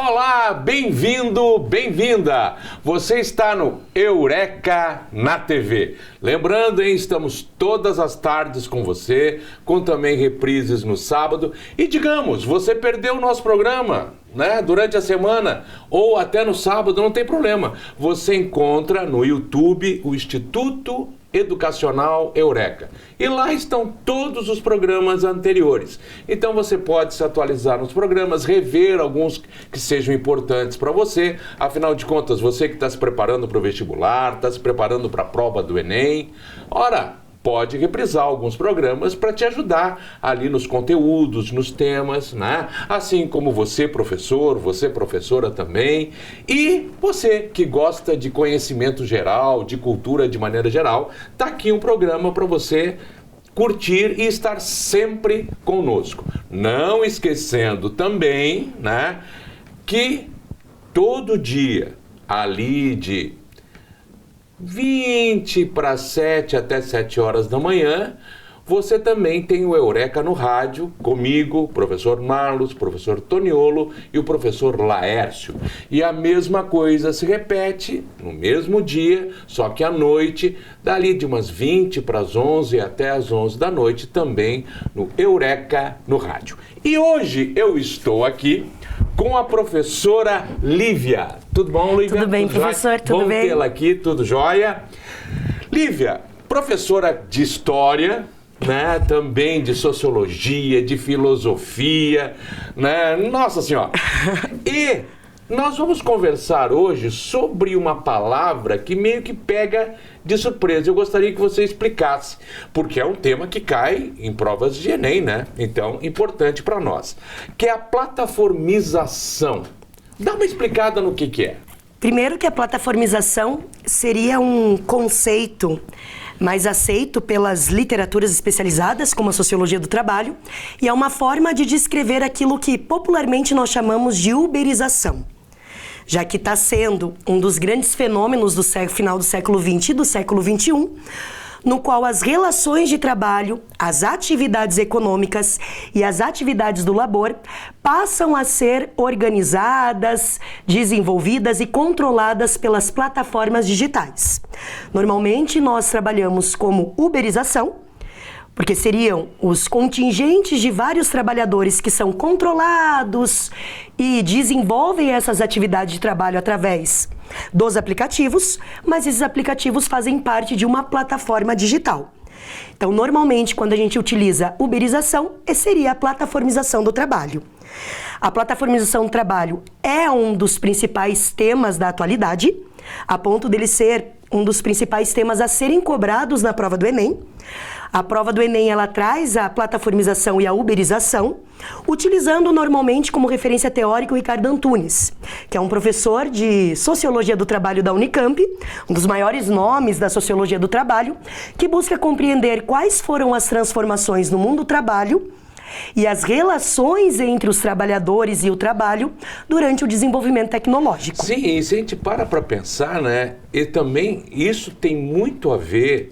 Olá, bem-vindo, bem-vinda! Você está no Eureka na TV. Lembrando, hein, estamos todas as tardes com você, com também reprises no sábado. E digamos, você perdeu o nosso programa, né, durante a semana ou até no sábado, não tem problema. Você encontra no YouTube o Instituto Educacional Eureka. E lá estão todos os programas anteriores. Então você pode se atualizar nos programas, rever alguns que sejam importantes para você. Afinal de contas, você que está se preparando para o vestibular, está se preparando para a prova do Enem, ora, pode reprisar alguns programas para te ajudar ali nos conteúdos, nos temas, né? Assim como você, professor, você, professora também. E você que gosta de conhecimento geral, de cultura de maneira geral, tá aqui um programa para você curtir e estar sempre conosco. Não esquecendo também, né, que todo dia, ali de 20 para 7 até 7 horas da manhã, você também tem o Eureka no rádio, comigo, professor Marlos, professor Toniolo e o professor Laércio. E a mesma coisa se repete no mesmo dia, só que à noite, dali de umas 20 para as 11 até as 11 da noite, também no Eureka no rádio. E hoje eu estou aqui com a professora Lívia. Tudo bom, Lívia? Tudo bem, professor? Tudo bem? Vamos tê-la aqui, tudo jóia? Lívia, professora de História, né? Também de Sociologia, de Filosofia, né? Nossa Senhora! E nós vamos conversar hoje sobre uma palavra que meio que pega de surpresa. Eu gostaria que você explicasse, porque é um tema que cai em provas de Enem, né? Então, importante para nós, que é a plataformização. Dá uma explicada no que é. Primeiro que a plataformização seria um conceito mais aceito pelas literaturas especializadas, como a sociologia do trabalho, e é uma forma de descrever aquilo que popularmente nós chamamos de uberização, já que está sendo um dos grandes fenômenos do final do século XX e do século XXI, no qual as relações de trabalho, as atividades econômicas e as atividades do labor passam a ser organizadas, desenvolvidas e controladas pelas plataformas digitais. Normalmente nós trabalhamos como uberização, porque seriam os contingentes de vários trabalhadores que são controlados e desenvolvem essas atividades de trabalho através dos aplicativos, mas esses aplicativos fazem parte de uma plataforma digital. Então, normalmente, quando a gente utiliza uberização, seria a plataformização do trabalho. A plataformização do trabalho é um dos principais temas da atualidade, a ponto dele ser um dos principais temas a serem cobrados na prova do Enem. A prova do Enem, ela traz a plataformização e a uberização, utilizando normalmente como referência teórica o Ricardo Antunes, que é um professor de Sociologia do Trabalho da Unicamp, um dos maiores nomes da Sociologia do Trabalho, que busca compreender quais foram as transformações no mundo do trabalho e as relações entre os trabalhadores e o trabalho durante o desenvolvimento tecnológico. Sim, e se a gente para pensar, né, e também isso tem muito a ver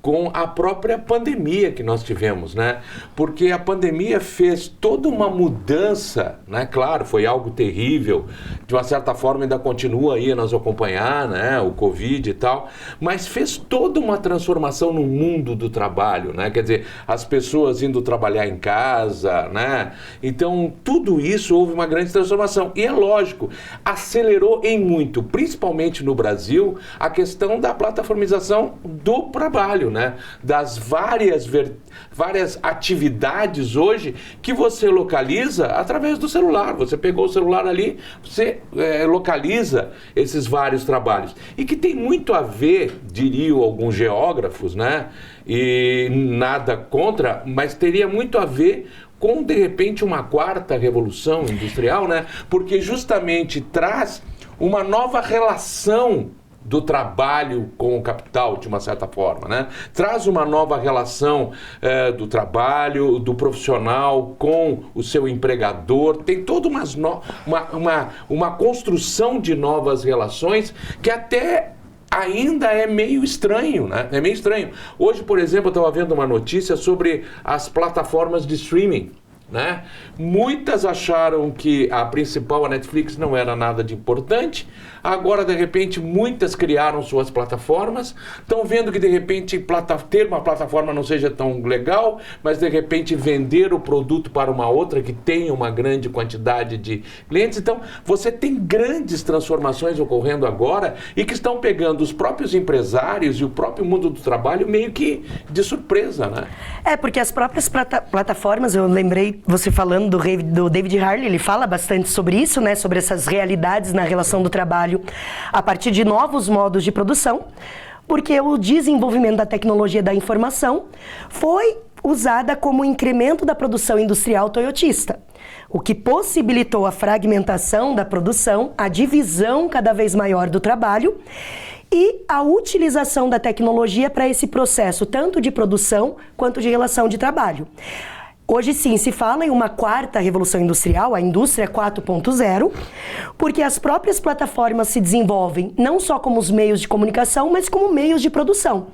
com a própria pandemia que nós tivemos, né? Porque a pandemia fez toda uma mudança, né? Claro, foi algo terrível, de uma certa forma ainda continua aí a nos acompanhar, né? O Covid e tal, mas fez toda uma transformação no mundo do trabalho, né? Quer dizer, as pessoas indo trabalhar em casa, né? Então, tudo isso houve uma grande transformação. E é lógico, acelerou em muito, principalmente no Brasil, a questão da plataformização do trabalho, né? Das várias atividades hoje que você localiza através do celular. Você pegou o celular ali, você localiza esses vários trabalhos. E que tem muito a ver, diriam alguns geógrafos, né? E nada contra, mas teria muito a ver com, de repente, uma quarta revolução industrial, né? Porque justamente traz uma nova relação do trabalho com o capital, de uma certa forma, né? Traz uma nova relação do trabalho, do profissional com o seu empregador, tem toda uma construção de novas relações que até ainda é meio estranho, né? É meio estranho. Hoje, por exemplo, eu estava vendo uma notícia sobre as plataformas de streaming, né? Muitas acharam que a principal, a Netflix, não era nada de importante. Agora, de repente, muitas criaram suas plataformas. Estão vendo que, de repente, ter uma plataforma não seja tão legal, mas, de repente, vender o produto para uma outra que tenha uma grande quantidade de clientes. Então, você tem grandes transformações ocorrendo agora e que estão pegando os próprios empresários e o próprio mundo do trabalho meio que de surpresa, né? Porque as próprias plataformas, eu lembrei você falando do David Harley, ele fala bastante sobre isso, né? Sobre essas realidades na relação do trabalho a partir de novos modos de produção, porque o desenvolvimento da tecnologia da informação foi usada como incremento da produção industrial toyotista, o que possibilitou a fragmentação da produção, a divisão cada vez maior do trabalho e a utilização da tecnologia para esse processo, tanto de produção quanto de relação de trabalho. Hoje sim, se fala em uma quarta revolução industrial, a indústria 4.0, porque as próprias plataformas se desenvolvem não só como os meios de comunicação, mas como meios de produção,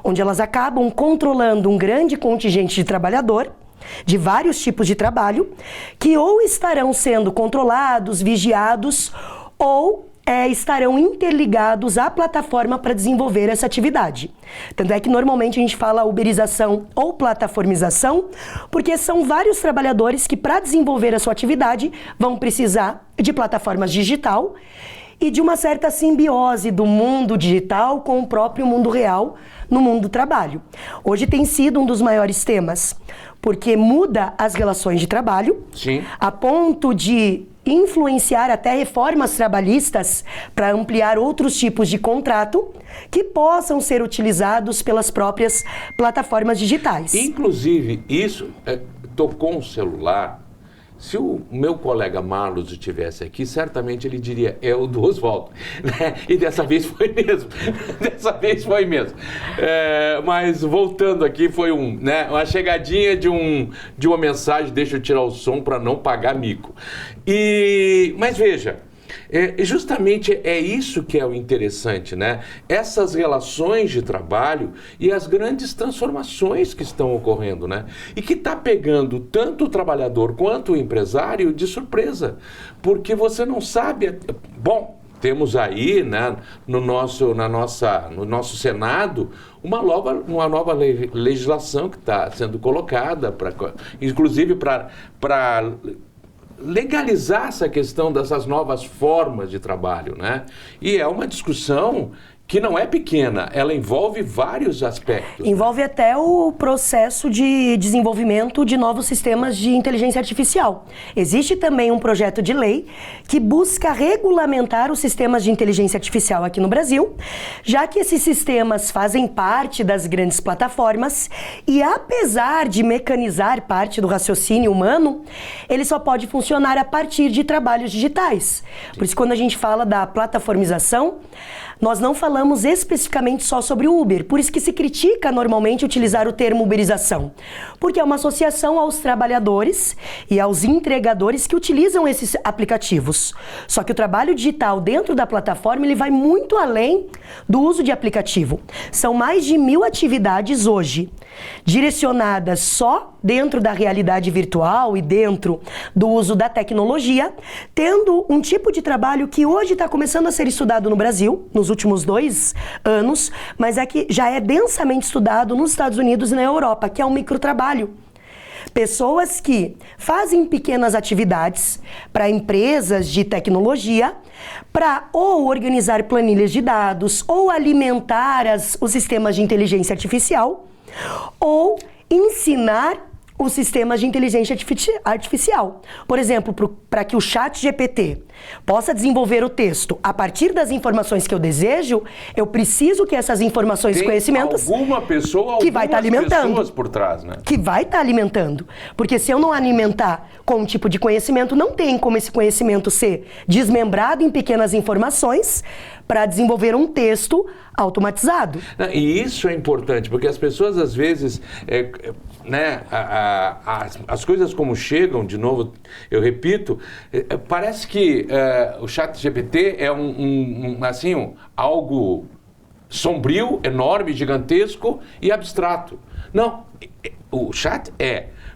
onde elas acabam controlando um grande contingente de trabalhador, de vários tipos de trabalho, que ou estarão sendo controlados, vigiados, ou estarão interligados à plataforma para desenvolver essa atividade. Tanto é que normalmente a gente fala uberização ou plataformização, porque são vários trabalhadores que, para desenvolver a sua atividade, vão precisar de plataformas digital e de uma certa simbiose do mundo digital com o próprio mundo real no mundo do trabalho. Hoje tem sido um dos maiores temas, porque muda as relações de trabalho, sim, a ponto de influenciar até reformas trabalhistas para ampliar outros tipos de contrato que possam ser utilizados pelas próprias plataformas digitais. Inclusive, isso tocou um celular. Se o meu colega Marlos estivesse aqui, certamente ele diria, é o do Oswaldo. Né? E dessa vez foi mesmo. Dessa vez foi mesmo. Mas voltando aqui, foi uma chegadinha de uma mensagem, deixa eu tirar o som para não pagar mico. Mas veja, justamente é isso que é o interessante, né? Essas relações de trabalho e as grandes transformações que estão ocorrendo, né? E que está pegando tanto o trabalhador quanto o empresário de surpresa, porque você não sabe. Bom, temos aí, né, no nosso Senado uma nova legislação que está sendo colocada, inclusive para legalizar essa questão dessas novas formas de trabalho, né? E é uma discussão que não é pequena, ela envolve vários aspectos. Envolve até o processo de desenvolvimento de novos sistemas de inteligência artificial. Existe também um projeto de lei que busca regulamentar os sistemas de inteligência artificial aqui no Brasil, já que esses sistemas fazem parte das grandes plataformas e, apesar de mecanizar parte do raciocínio humano, ele só pode funcionar a partir de trabalhos digitais. Por isso, quando a gente fala da plataformização, nós não falamos especificamente só sobre o Uber, por isso que se critica normalmente utilizar o termo uberização, porque é uma associação aos trabalhadores e aos entregadores que utilizam esses aplicativos. Só que o trabalho digital dentro da plataforma, ele vai muito além do uso de aplicativo. São mais de 1000 atividades hoje, direcionadas só dentro da realidade virtual e dentro do uso da tecnologia, tendo um tipo de trabalho que hoje está começando a ser estudado no Brasil, nos últimos 2 anos, mas é que já é densamente estudado nos Estados Unidos e na Europa, que é o microtrabalho. Pessoas que fazem pequenas atividades para empresas de tecnologia, para ou organizar planilhas de dados, ou alimentar os sistemas de inteligência artificial, ou ensinar os sistemas de inteligência artificial. Por exemplo, para que o ChatGPT possa desenvolver o texto a partir das informações que eu desejo, eu preciso que essas informações e conhecimentos... alguma pessoa, que vai estar alimentando, pessoas por trás, né? Que vai estar alimentando. Porque se eu não alimentar com um tipo de conhecimento, não tem como esse conhecimento ser desmembrado em pequenas informações para desenvolver um texto automatizado. E isso é importante, porque as pessoas às vezes, as coisas como chegam, de novo, eu repito, parece que o ChatGPT é algo sombrio, enorme, gigantesco e abstrato. Não, o chat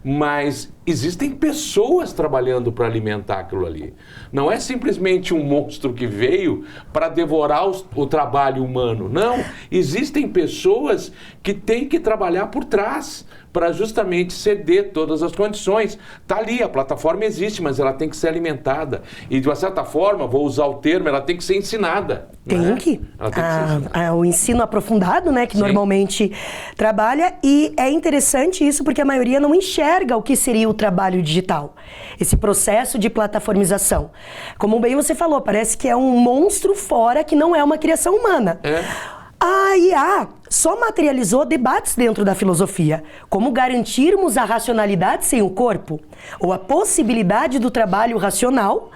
mas existem pessoas trabalhando para alimentar aquilo ali. Não é simplesmente um monstro que veio para devorar o trabalho humano. Não, existem pessoas que têm que trabalhar por trás para justamente ceder todas as condições. Está ali, a plataforma existe, mas ela tem que ser alimentada. E de uma certa forma, vou usar o termo, ela tem que ser ensinada. Tem que. Ela tem que ser ensinada. O ensino aprofundado, né, que normalmente trabalha. E é interessante isso porque a maioria não enxerga o que seria o trabalho digital. Esse processo de plataformização. Como bem você falou, parece que é um monstro fora que não é uma criação humana. A IA só materializou debates dentro da filosofia, como garantirmos a racionalidade sem o corpo, ou a possibilidade do trabalho racional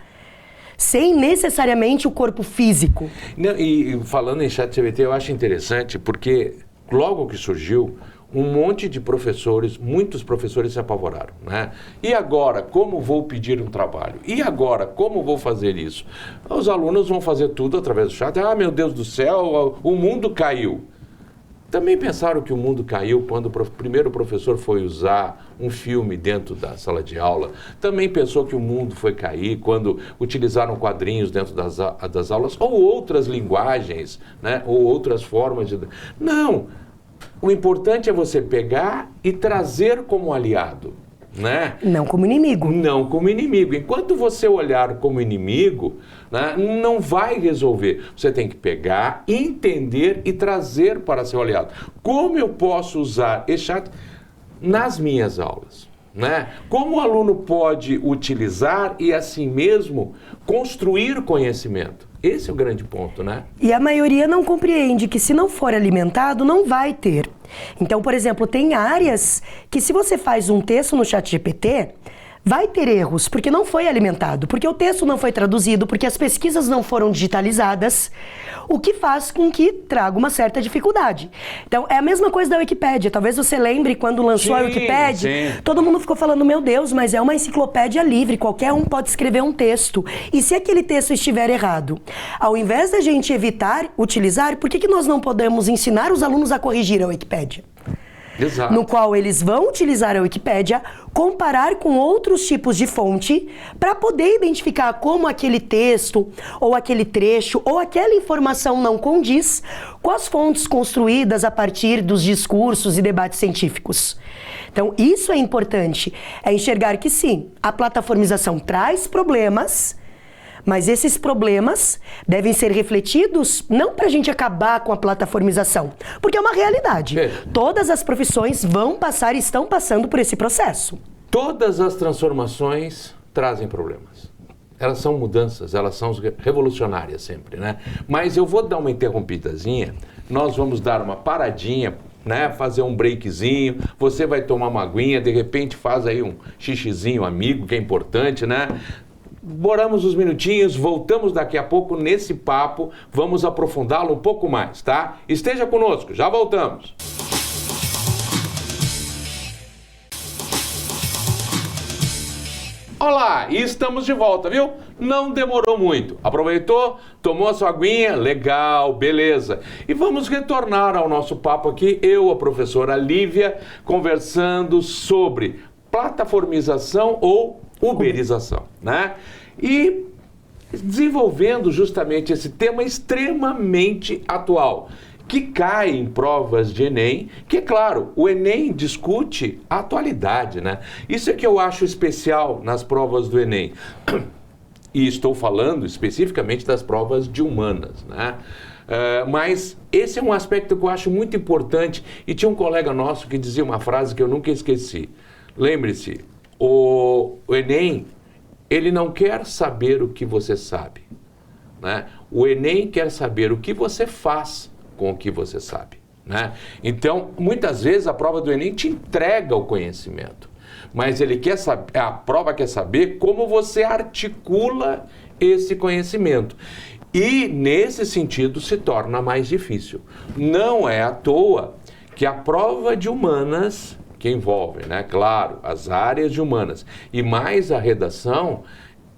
sem necessariamente o corpo físico. Não, e falando em ChatGPT, eu acho interessante porque logo que surgiu, um monte de professores, muitos professores se apavoraram, né? E agora, como vou pedir um trabalho? E agora, como vou fazer isso? Os alunos vão fazer tudo através do chat. Ah, meu Deus do céu, o mundo caiu. Também pensaram que o mundo caiu quando o primeiro professor foi usar um filme dentro da sala de aula. Também pensou que o mundo foi cair quando utilizaram quadrinhos dentro das aulas, ou outras linguagens, né? Ou outras formas de... Não! O importante é você pegar e trazer como aliado, né? Não como inimigo. Não como inimigo. Enquanto você olhar como inimigo, né, não vai resolver. Você tem que pegar, entender e trazer para seu aliado. Como eu posso usar esse chat nas minhas aulas? Né? Como o aluno pode utilizar e assim mesmo construir conhecimento? Esse é o grande ponto, né? E a maioria não compreende que se não for alimentado, não vai ter. Então, por exemplo, tem áreas que se você faz um texto no ChatGPT, vai ter erros, porque não foi alimentado, porque o texto não foi traduzido, porque as pesquisas não foram digitalizadas, o que faz com que traga uma certa dificuldade. Então, é a mesma coisa da Wikipédia. Talvez você lembre quando lançou a Wikipédia, todo mundo ficou falando, meu Deus, mas é uma enciclopédia livre, qualquer um pode escrever um texto. E se aquele texto estiver errado? Ao invés da gente evitar utilizar, por que nós não podemos ensinar os alunos a corrigir a Wikipédia? Exato. No qual eles vão utilizar a Wikipédia, comparar com outros tipos de fonte, para poder identificar como aquele texto, ou aquele trecho, ou aquela informação não condiz com as fontes construídas a partir dos discursos e debates científicos. Então, isso é importante, é enxergar que sim, a plataformização traz problemas, mas esses problemas devem ser refletidos não para a gente acabar com a plataformização, porque é uma realidade. Todas as profissões vão passar e estão passando por esse processo. Todas as transformações trazem problemas. Elas são mudanças, elas são revolucionárias sempre, né? Mas eu vou dar uma interrompidazinha, nós vamos dar uma paradinha, né, fazer um breakzinho, você vai tomar uma aguinha, de repente faz aí um xixizinho amigo, que é importante, né? Boramos uns minutinhos, voltamos daqui a pouco nesse papo, vamos aprofundá-lo um pouco mais, tá? Esteja conosco, já voltamos. Olá, e estamos de volta, viu? Não demorou muito. Aproveitou? Tomou a sua aguinha? Legal, beleza. E vamos retornar ao nosso papo aqui, eu, a professora Lívia, conversando sobre plataformização ou uberização, né? E desenvolvendo justamente esse tema extremamente atual, que cai em provas de Enem, que, claro, o Enem discute a atualidade, né? Isso é que eu acho especial nas provas do Enem. E estou falando especificamente das provas de humanas, né? Mas esse é um aspecto que eu acho muito importante, e tinha um colega nosso que dizia uma frase que eu nunca esqueci. Lembre-se, o Enem, ele não quer saber o que você sabe, né? O Enem quer saber o que você faz com o que você sabe, né? Então, muitas vezes a prova do Enem te entrega o conhecimento, mas ele quer saber, a prova quer saber como você articula esse conhecimento. E, nesse sentido, se torna mais difícil. Não é à toa que a prova de humanas, que envolve, né, claro, as áreas de humanas e mais a redação,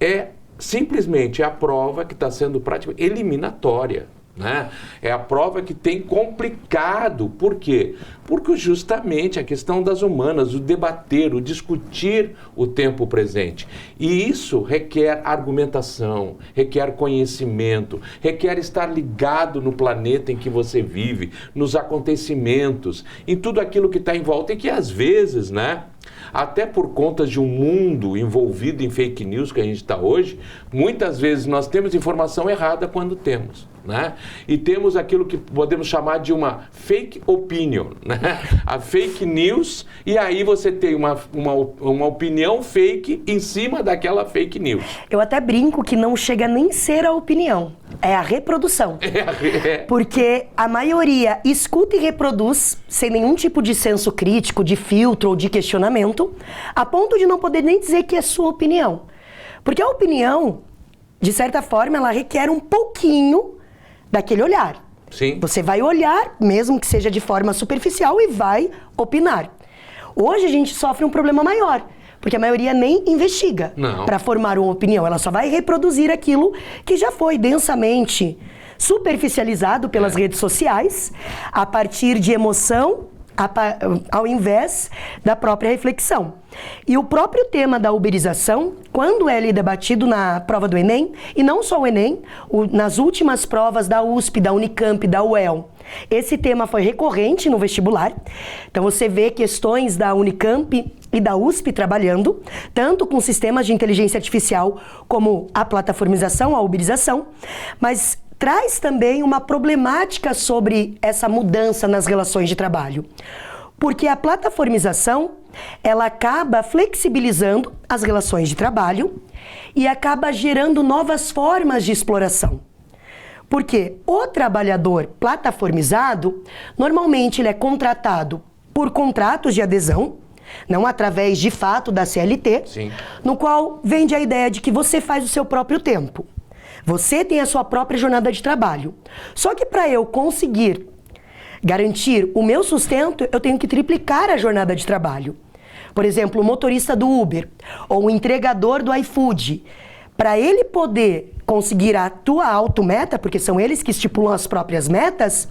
é simplesmente a prova que está sendo praticamente eliminatória, né? É a prova que tem complicado. Por quê? Porque justamente a questão das humanas, o debater, o discutir o tempo presente. E isso requer argumentação, requer conhecimento, requer estar ligado no planeta em que você vive, nos acontecimentos, em tudo aquilo que está em volta e que às vezes, né? Até por conta de um mundo envolvido em fake news que a gente está hoje, muitas vezes nós temos informação errada quando temos, né? E temos aquilo que podemos chamar de uma fake opinion, né? A fake news, e aí você tem uma opinião fake em cima daquela fake news. Eu até brinco que não chega nem ser a opinião, é a reprodução. Porque a maioria escuta e reproduz sem nenhum tipo de senso crítico, de filtro ou de questionamento, a ponto de não poder nem dizer que é sua opinião. Porque a opinião, de certa forma, ela requer um pouquinho daquele olhar. Sim. Você vai olhar, mesmo que seja de forma superficial, e vai opinar. Hoje a gente sofre um problema maior, porque a maioria nem investiga para formar uma opinião. Ela só vai reproduzir aquilo que já foi densamente superficializado pelas redes sociais, a partir de emoção, ao invés da própria reflexão. E o próprio tema da uberização, quando ele é debatido na prova do Enem, e não só o Enem, nas últimas provas da USP, da Unicamp, da UEL, esse tema foi recorrente no vestibular. Então você vê questões da Unicamp e da USP trabalhando, tanto com sistemas de inteligência artificial como a plataformização, a uberização, mas traz também uma problemática sobre essa mudança nas relações de trabalho. Porque a plataformização, ela acaba flexibilizando as relações de trabalho e acaba gerando novas formas de exploração. Porque o trabalhador plataformizado, normalmente ele é contratado por contratos de adesão, não através de fato da CLT, Sim. no qual vende a ideia de que você faz o seu próprio tempo. Você tem a sua própria jornada de trabalho. Só que para eu conseguir garantir o meu sustento, eu tenho que triplicar a jornada de trabalho. Por exemplo, o motorista do Uber ou o entregador do iFood, para ele poder conseguir a tua autometa, porque são eles que estipulam as próprias metas,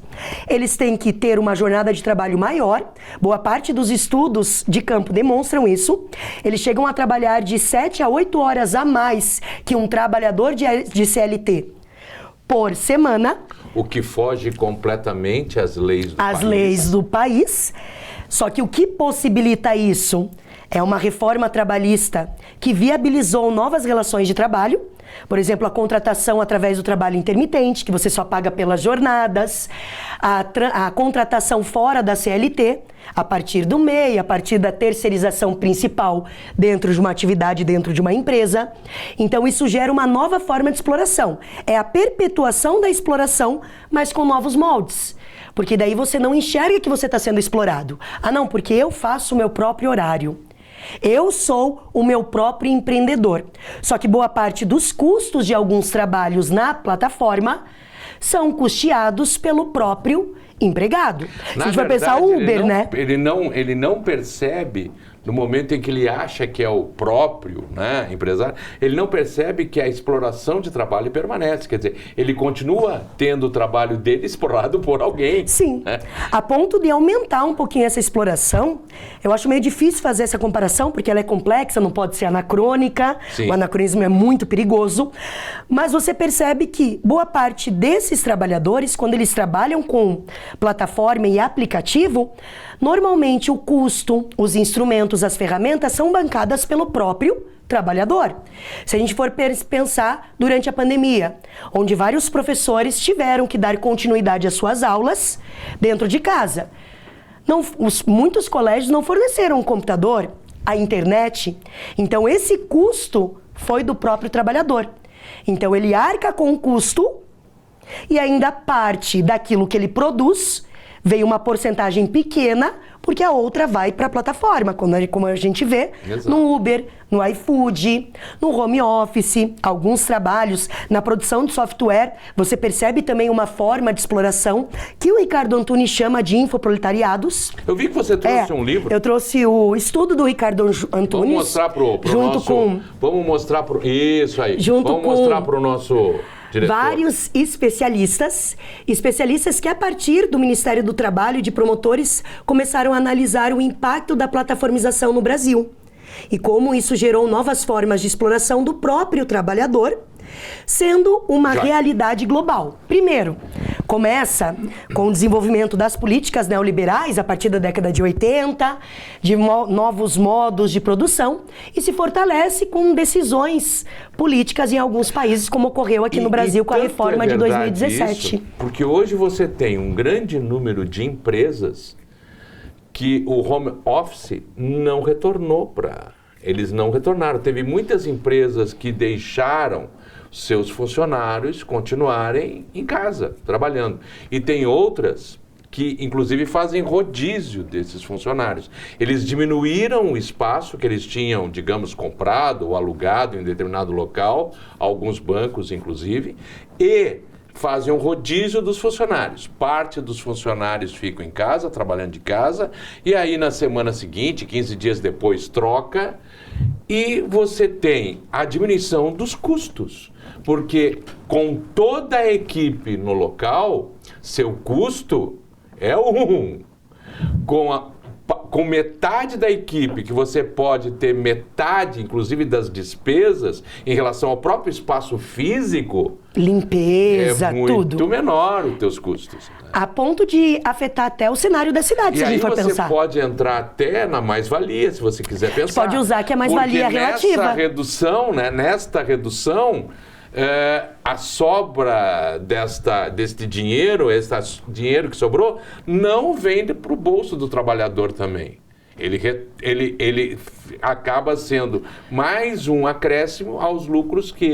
eles têm que ter uma jornada de trabalho maior. Boa parte dos estudos de campo demonstram isso. Eles chegam a trabalhar de 7 a 8 horas a mais que um trabalhador de CLT por semana. O que foge completamente às leis do país. As leis do país. Só que o que possibilita isso é uma reforma trabalhista que viabilizou novas relações de trabalho. Por exemplo, a contratação através do trabalho intermitente, que você só paga pelas jornadas, a contratação fora da CLT, a partir do MEI, a partir da terceirização principal dentro de uma atividade, dentro de uma empresa. Então, isso gera uma nova forma de exploração. É a perpetuação da exploração, mas com novos moldes. Porque daí você não enxerga que você está sendo explorado. Ah, não, porque eu faço o meu próprio horário. Eu sou o meu próprio empreendedor. Só que boa parte dos custos de alguns trabalhos na plataforma são custeados pelo próprio empregado. Se a gente vai pensar o Uber, né? Ele não percebe, no momento em que ele acha que é o próprio, né, empresário, ele não percebe que a exploração de trabalho permanece. Quer dizer, ele continua tendo o trabalho dele explorado por alguém. Sim. Né? A ponto de aumentar um pouquinho essa exploração, eu acho meio difícil fazer essa comparação, porque ela é complexa, não pode ser anacrônica. Sim. O anacronismo é muito perigoso. Mas você percebe que boa parte desses trabalhadores, quando eles trabalham com plataforma e aplicativo, normalmente o custo, os instrumentos, as ferramentas são bancadas pelo próprio trabalhador. Se a gente for pensar durante a pandemia, onde vários professores tiveram que dar continuidade às suas aulas dentro de casa. Muitos colégios não forneceram um computador, a internet. Então esse custo foi do próprio trabalhador. Então ele arca com o custo e ainda parte daquilo que ele produz, veio uma porcentagem pequena, porque a outra vai para a plataforma, como a gente vê. Exato. No Uber, no iFood, no home office, alguns trabalhos, na produção de software, você percebe também uma forma de exploração que o Ricardo Antunes chama de infoproletariados. Eu vi que você trouxe um livro. Eu trouxe o estudo do Ricardo Antunes. Vamos mostrar pro nosso... Vamos mostrar pro... Isso aí. Vamos mostrar pro nosso... diretor? Vários especialistas que a partir do Ministério do Trabalho e de promotores começaram a analisar o impacto da plataformização no Brasil e como isso gerou novas formas de exploração do próprio trabalhador, sendo uma realidade global. Primeiro, começa com o desenvolvimento das políticas neoliberais a partir da década de 80, de novos modos de produção, e se fortalece com decisões políticas em alguns países, como ocorreu aqui no Brasil com a reforma de 2017. Isso, porque hoje você tem um grande número de empresas que o home office não retornou para... Eles não retornaram. Teve muitas empresas que deixaram seus funcionários continuarem em casa, trabalhando. E tem outras que, inclusive, fazem rodízio desses funcionários. Eles diminuíram o espaço que eles tinham, digamos, comprado ou alugado em determinado local, alguns bancos, inclusive, e fazem um rodízio dos funcionários. Parte dos funcionários ficam em casa, trabalhando de casa, e aí na semana seguinte, 15 dias depois, troca, e você tem a diminuição dos custos. Porque com toda a equipe no local, seu custo é um. Com metade da equipe, que você pode ter metade, inclusive, das despesas em relação ao próprio espaço físico, limpeza, é muito tudo. menor os teus custos. A ponto de afetar até o cenário da cidade, se a gente for pensar. E aí você pode entrar até na mais-valia, se você quiser pensar. Pode usar que a mais-valia relativa. Nessa redução, né, nesta redução, a sobra deste dinheiro, esse dinheiro que sobrou, não vem para o bolso do trabalhador também. Ele acaba sendo mais um acréscimo aos lucros que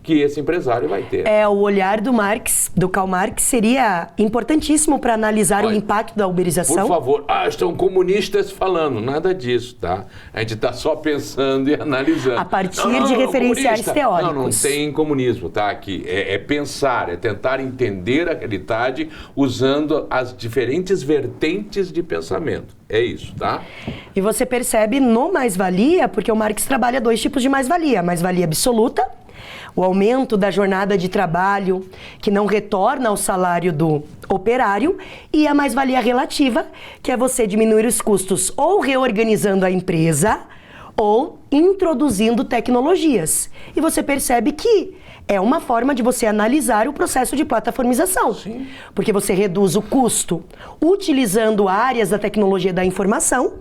esse empresário vai ter. O olhar do Karl Marx seria importantíssimo para analisar o impacto da uberização. Por favor, estão comunistas falando, nada disso, tá? A gente está só pensando e analisando. A partir de referenciais teóricos. Não tem comunismo, tá? Aqui é pensar, é tentar entender a realidade usando as diferentes vertentes de pensamento. É isso, tá? E você percebe no mais-valia, porque o Marx trabalha dois tipos de mais-valia. A mais-valia absoluta, o aumento da jornada de trabalho que não retorna ao salário do operário, e a mais-valia relativa, que é você diminuir os custos ou reorganizando a empresa ou introduzindo tecnologias. E você percebe que é uma forma de você analisar o processo de plataformização. Sim. Porque você reduz o custo utilizando áreas da tecnologia da informação,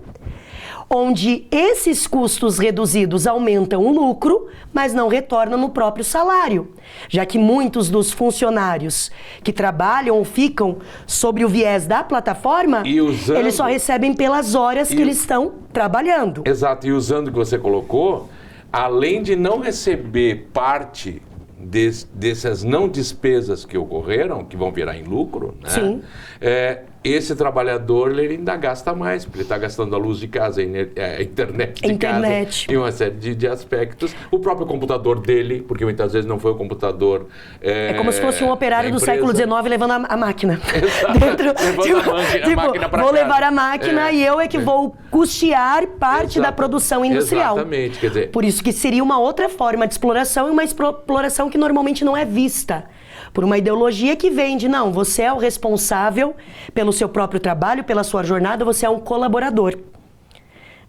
onde esses custos reduzidos aumentam o lucro, mas não retornam no próprio salário, já que muitos dos funcionários que trabalham ou ficam sobre o viés da plataforma, eles só recebem pelas horas que eles estão trabalhando. Exato, e usando o que você colocou, além de não receber parte dessas não despesas que ocorreram, que vão virar em lucro, né? Sim. Esse trabalhador ele ainda gasta mais, porque ele está gastando a luz de casa, a internet de casa, e uma série de aspectos. O próprio computador dele, porque muitas vezes não foi o computador... É como se fosse um operário do século XIX levando a máquina. Levando a máquina para vou levar a máquina e eu que vou custear parte da produção industrial. Exatamente, quer dizer... Por isso que seria uma outra forma de exploração e uma exploração que normalmente não é vista. Por uma ideologia que vende, não, você é o responsável pelo seu próprio trabalho, pela sua jornada, você é um colaborador.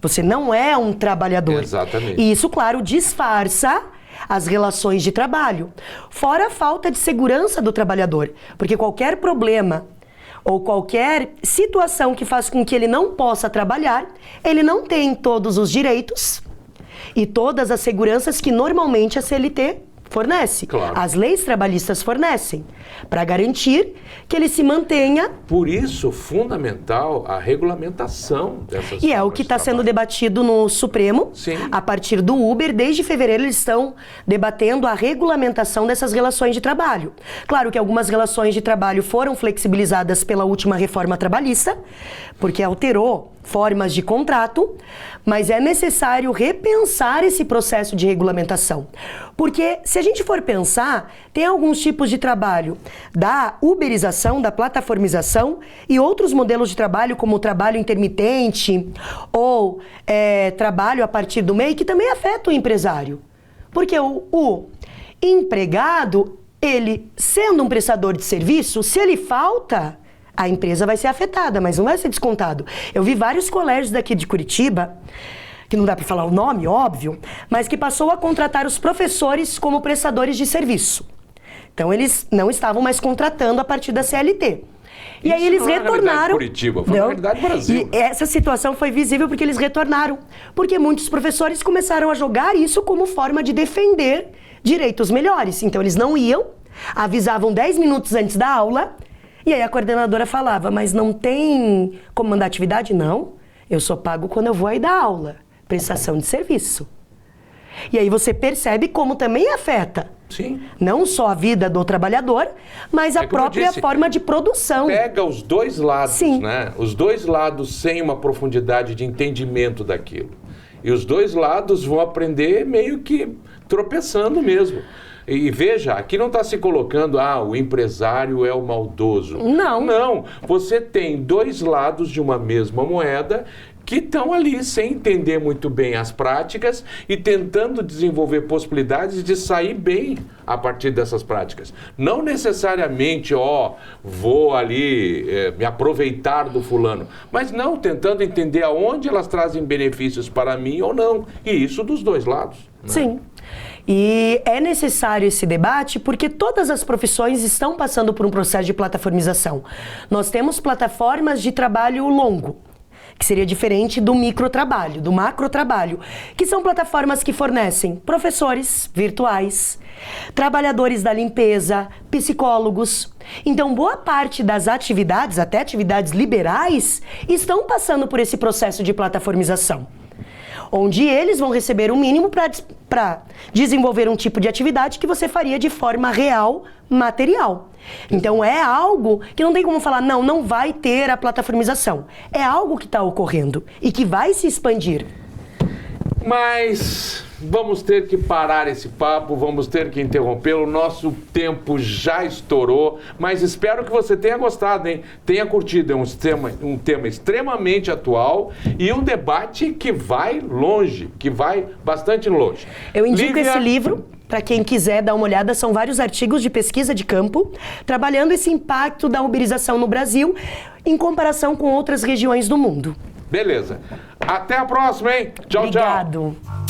Você não é um trabalhador. Exatamente. E isso, claro, disfarça as relações de trabalho. Fora a falta de segurança do trabalhador. Porque qualquer problema ou qualquer situação que faz com que ele não possa trabalhar, ele não tem todos os direitos e todas as seguranças que normalmente a CLT fornece. Claro. As leis trabalhistas fornecem, para garantir que ele se mantenha. Por isso, fundamental a regulamentação dessas E é o que está sendo debatido no Supremo. Sim. A partir do Uber, desde fevereiro, eles estão debatendo a regulamentação dessas relações de trabalho. Claro que algumas relações de trabalho foram flexibilizadas pela última reforma trabalhista, porque alterou formas de contrato, mas é necessário repensar esse processo de regulamentação. Porque, se a gente for pensar, tem alguns tipos de trabalho da uberização, da plataformização e outros modelos de trabalho, como o trabalho intermitente ou trabalho a partir do MEI, que também afeta o empresário. Porque o empregado, ele, sendo um prestador de serviço, se ele falta, a empresa vai ser afetada, mas não vai ser descontado. Eu vi vários colégios daqui de Curitiba, que não dá para falar o nome, óbvio, mas que passou a contratar os professores como prestadores de serviço. Então, eles não estavam mais contratando a partir da CLT. E aí eles retornaram. Curitiba, foi na realidade Brasil. E essa situação foi visível porque eles retornaram. Porque muitos professores começaram a jogar isso como forma de defender direitos melhores. Então eles não iam, avisavam 10 minutos antes da aula, e aí a coordenadora falava, mas não tem como mandar atividade? Não, eu só pago quando eu vou aí dar aula. Prestação de serviço. E aí você percebe como também afeta. Sim. Não só a vida do trabalhador, mas a própria forma de produção. Pega os dois lados, Sim. né? Os dois lados sem uma profundidade de entendimento daquilo. E os dois lados vão aprender meio que tropeçando mesmo. E veja, aqui não está se colocando, o empresário é o maldoso. Não. Não, você tem dois lados de uma mesma moeda que estão ali sem entender muito bem as práticas e tentando desenvolver possibilidades de sair bem a partir dessas práticas. Não necessariamente, vou ali me aproveitar do fulano, mas não, tentando entender aonde elas trazem benefícios para mim ou não. E isso dos dois lados. Né? Sim. E é necessário esse debate porque todas as profissões estão passando por um processo de plataformização. Nós temos plataformas de trabalho longo, que seria diferente do microtrabalho, do macrotrabalho, que são plataformas que fornecem professores virtuais, trabalhadores da limpeza, psicólogos. Então, boa parte das atividades, até atividades liberais, estão passando por esse processo de plataformização, onde eles vão receber o mínimo para desenvolver um tipo de atividade que você faria de forma real, material. Então é algo que não tem como falar, não vai ter a plataformização. É algo que está ocorrendo e que vai se expandir. Mas vamos ter que parar esse papo, vamos ter que interrompê-lo. Nosso tempo já estourou, mas espero que você tenha gostado, hein? Tenha curtido. É um tema extremamente atual e um debate que vai longe, que vai bastante longe. Eu indico esse livro para quem quiser dar uma olhada. São vários artigos de pesquisa de campo, trabalhando esse impacto da uberização no Brasil em comparação com outras regiões do mundo. Beleza. Até a próxima, hein? Tchau, Obrigado. Tchau.